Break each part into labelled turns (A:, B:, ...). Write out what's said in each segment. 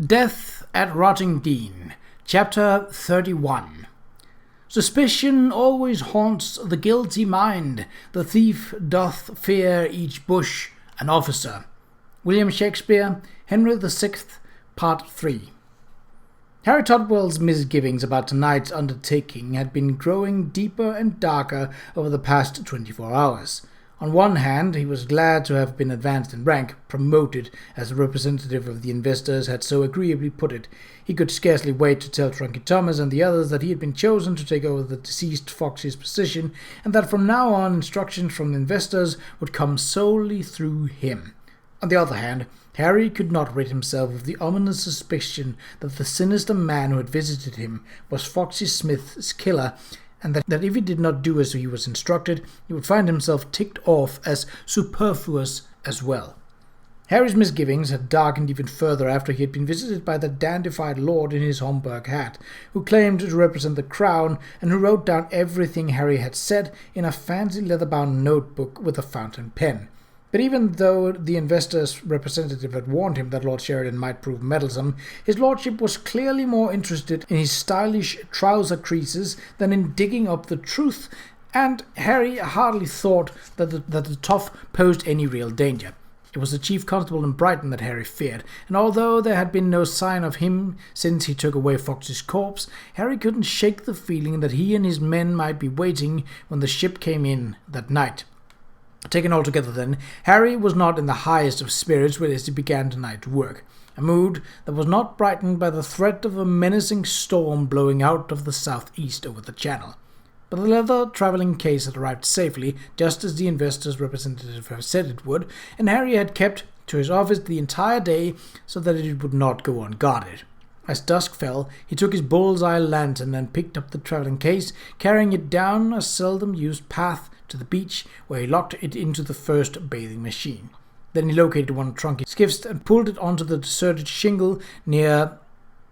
A: Death at Rottingdean, Chapter 31. Suspicion always haunts the guilty mind. The thief doth fear each bush an officer. William Shakespeare, Henry VI, Part 3. Harry Todwell's misgivings about tonight's undertaking had been growing deeper and darker over the past 24 hours. On one hand, he was glad to have been advanced in rank, promoted, as the representative of the investors had so agreeably put it. He could scarcely wait to tell Trunky Thomas and the others that he had been chosen to take over the deceased Foxy's position, and that from now on instructions from the investors would come solely through him. On the other hand, Harry could not rid himself of the ominous suspicion that the sinister man who had visited him was Foxy Smith's killer, and that if he did not do as he was instructed, he would find himself ticked off as superfluous as well. Harry's misgivings had darkened even further after he had been visited by the dandified lord in his Homburg hat, who claimed to represent the crown and who wrote down everything Harry had said in a fancy leather-bound notebook with a fountain pen. But even though the investor's representative had warned him that Lord Sheridan might prove meddlesome, his lordship was clearly more interested in his stylish trouser creases than in digging up the truth, and Harry hardly thought that the toff posed any real danger. It was the chief constable in Brighton that Harry feared, and although there had been no sign of him since he took away Foxy's corpse, Harry couldn't shake the feeling that he and his men might be waiting when the ship came in that night. Taken altogether then, Harry was not in the highest of spirits as he began tonight's work, a mood that was not brightened by the threat of a menacing storm blowing out of the southeast over the channel. But the leather travelling case had arrived safely, just as the investor's representative had said it would, and Harry had kept to his office the entire day so that it would not go unguarded. As dusk fell, he took his bull's-eye lantern and picked up the travelling case, carrying it down a seldom-used path to the beach, where he locked it into the first bathing machine. Then he located one of Trunky's skiffs and pulled it onto the deserted shingle near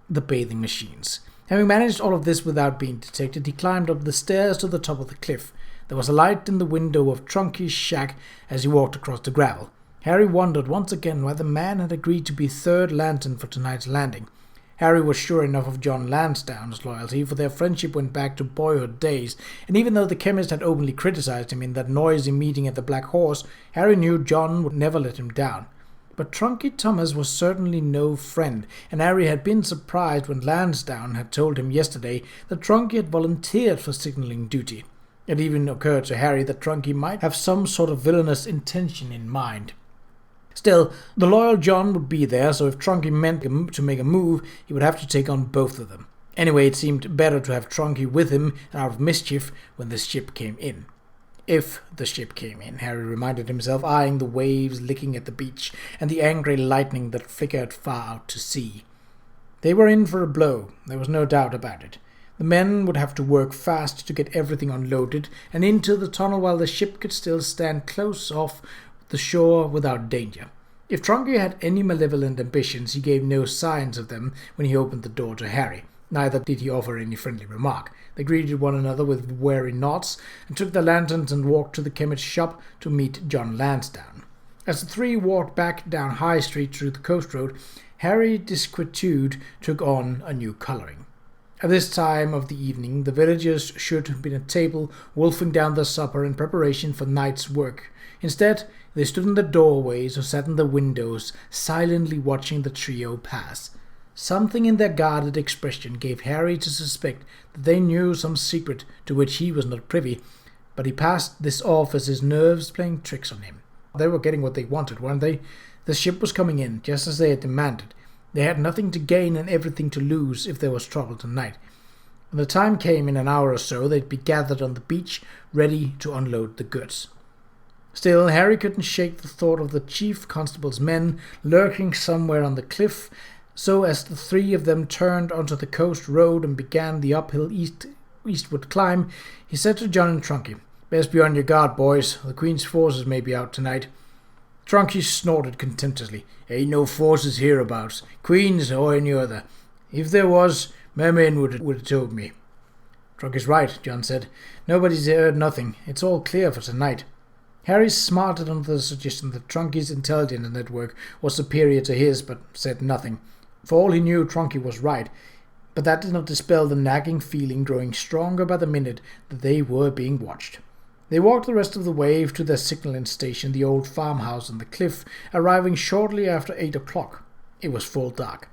A: the bathing machines. Having managed all of this without being detected, he climbed up the stairs to the top of the cliff. There was a light in the window of Trunky's shack as he walked across the gravel. Harry wondered once again why the man had agreed to be third lantern for tonight's landing. Harry was sure enough of John Lansdowne's loyalty, for their friendship went back to boyhood days, and even though the chemist had openly criticized him in that noisy meeting at the Black Horse, Harry knew John would never let him down. But Trunky Thomas was certainly no friend, and Harry had been surprised when Lansdowne had told him yesterday that Trunky had volunteered for signalling duty. It even occurred to Harry that Trunky might have some sort of villainous intention in mind. Still, the loyal John would be there, so if Trunky meant to make a move, he would have to take on both of them. Anyway, it seemed better to have Trunky with him and out of mischief when the ship came in. If the ship came in, Harry reminded himself, eyeing the waves licking at the beach and the angry lightning that flickered far out to sea. They were in for a blow, there was no doubt about it. The men would have to work fast to get everything unloaded and into the tunnel while the ship could still stand close off the shore without danger. If Trunky had any malevolent ambitions, he gave no signs of them when he opened the door to Harry. Neither did he offer any friendly remark. They greeted one another with wary nods and took their lanterns and walked to the chemist's shop to meet John Lansdowne. As the three walked back down High Street through the coast road, Harry's disquietude took on a new colouring. At this time of the evening, the villagers should have been at table, wolfing down their supper in preparation for night's work. Instead, they stood in the doorways or sat in the windows, silently watching the trio pass. Something in their guarded expression gave Harry to suspect that they knew some secret to which he was not privy, but he passed this off as his nerves playing tricks on him. They were getting what they wanted, weren't they? The ship was coming in, just as they had demanded. They had nothing to gain and everything to lose if there was trouble tonight. When the time came, in an hour or so, they'd be gathered on the beach, ready to unload the goods. Still, Harry couldn't shake the thought of the chief constable's men lurking somewhere on the cliff, so as the three of them turned onto the coast road and began the uphill eastward climb, he said to John and Trunky, "Best be on your guard, boys. The Queen's forces may be out tonight." Trunky snorted contemptuously. "Ain't no forces hereabouts, Queen's or any other. If there was, my men would have told me." "Trunky's right," John said. "Nobody's heard nothing. It's all clear for tonight." Harry smarted under the suggestion that Trunky's intelligence network was superior to his, but said nothing. For all he knew, Trunky was right, but that did not dispel the nagging feeling growing stronger by the minute that they were being watched. They walked the rest of the way to their signaling station, the old farmhouse on the cliff, arriving shortly after 8 o'clock. It was full dark.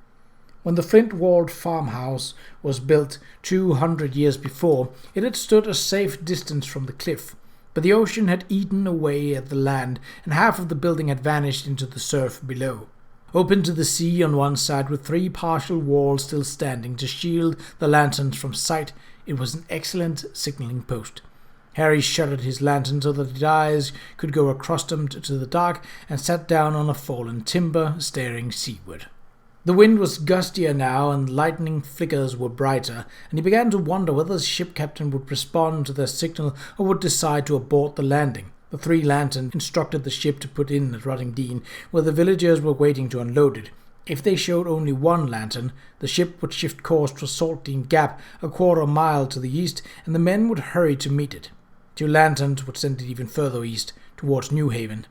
A: When the flint-walled farmhouse was built 200 years before, it had stood a safe distance from the cliff, but the ocean had eaten away at the land, and half of the building had vanished into the surf below. Open to the sea on one side, with 3 partial walls still standing to shield the lanterns from sight, it was an excellent signalling post. Harry shuttered his lantern so that his eyes could go across them to the dark, and sat down on a fallen timber, staring seaward. The wind was gustier now, and lightning flickers were brighter, and he began to wonder whether the ship captain would respond to their signal or would decide to abort the landing. The 3 lanterns instructed the ship to put in at Rottingdean, where the villagers were waiting to unload it. If they showed only 1 lantern, the ship would shift course to Saltdean Gap, a quarter mile to the east, and the men would hurry to meet it. 2 lanterns would send it even further east, towards New Haven.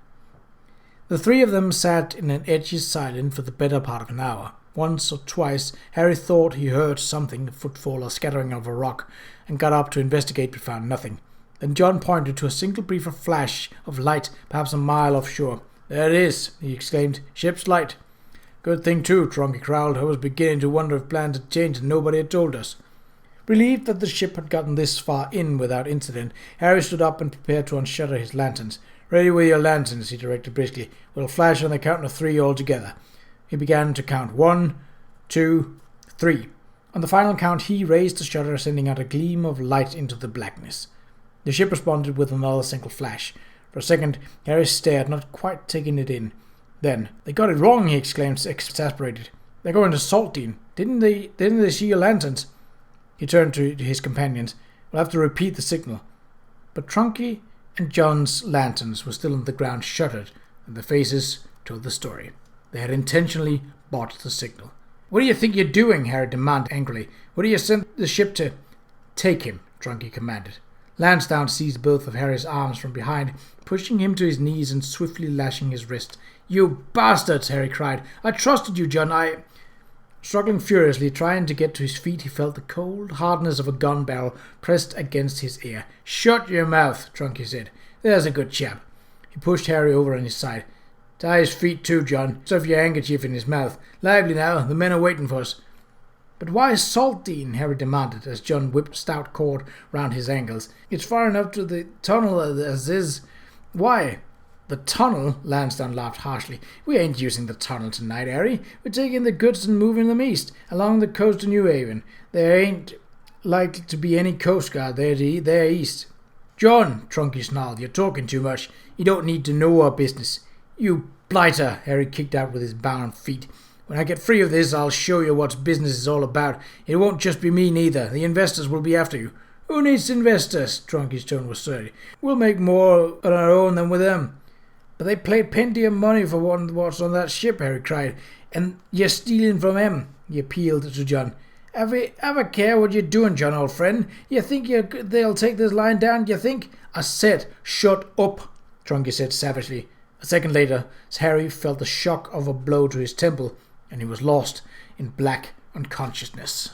A: The 3 of them sat in an edgy silence for the better part of an hour. Once or twice Harry thought he heard something, a footfall or scattering of a rock, and got up to investigate but found nothing. Then John pointed to a single brief flash of light, perhaps a mile offshore. "There it is," he exclaimed. "Ship's light." "Good thing too," Trunky growled. "I was beginning to wonder if plans had changed and nobody had told us." Relieved that the ship had gotten this far in without incident, Harry stood up and prepared to unshutter his lanterns. "Ready with your lanterns," he directed briskly. "We'll flash on the count of 3 altogether." He began to count 1, 2, 3. On the final count he raised the shutter, sending out a gleam of light into the blackness. The ship responded with another single flash. For a second Harry stared, not quite taking it in. Then, "They got it wrong," he exclaimed, exasperated. "They're going to Saltdean. Didn't they see your lanterns?" He turned to his companions. "We'll have to repeat the signal." But Trunky and John's lanterns were still on the ground, shuttered, and their faces told the story. They had intentionally botched the signal. "What do you think you're doing?" Harry demanded angrily. "What do you send the ship to?" "Take him," Trunky commanded. Lansdowne seized both of Harry's arms from behind, pushing him to his knees and swiftly lashing his wrist. "You bastards!" Harry cried. "I trusted you, John. Struggling furiously, trying to get to his feet, he felt the cold hardness of a gun barrel pressed against his ear. "Shut your mouth," Trunky said. "There's a good chap." He pushed Harry over on his side. "Tie his feet too, John. Stuff your handkerchief in his mouth. Lively now, the men are waiting for us." "But why Saltdean?" Harry demanded, as John whipped stout cord round his ankles. "It's far enough to the tunnel as is." "Why?" "The tunnel?" Lansdowne laughed harshly. "We ain't using the tunnel tonight, Harry. We're taking the goods and moving them east, along the coast to New Haven. There ain't likely to be any coast guard there east." "John," Trunky snarled, "you're talking too much. You don't need to know our business." "You blighter!" Harry kicked out with his bound feet. "When I get free of this, I'll show you what business is all about. It won't just be me neither. The investors will be after you." "Who needs investors?" Trunky's tone was sturdy. "We'll make more on our own than with them." "But they paid plenty of money for what's on that ship," Harry cried. "And you're stealing from them." He appealed to John. Have a care what you're doing, John, old friend. You think they'll take this line down, you think?" "I said, shut up," Trunky said savagely. A second later, Harry felt the shock of a blow to his temple, and he was lost in black unconsciousness.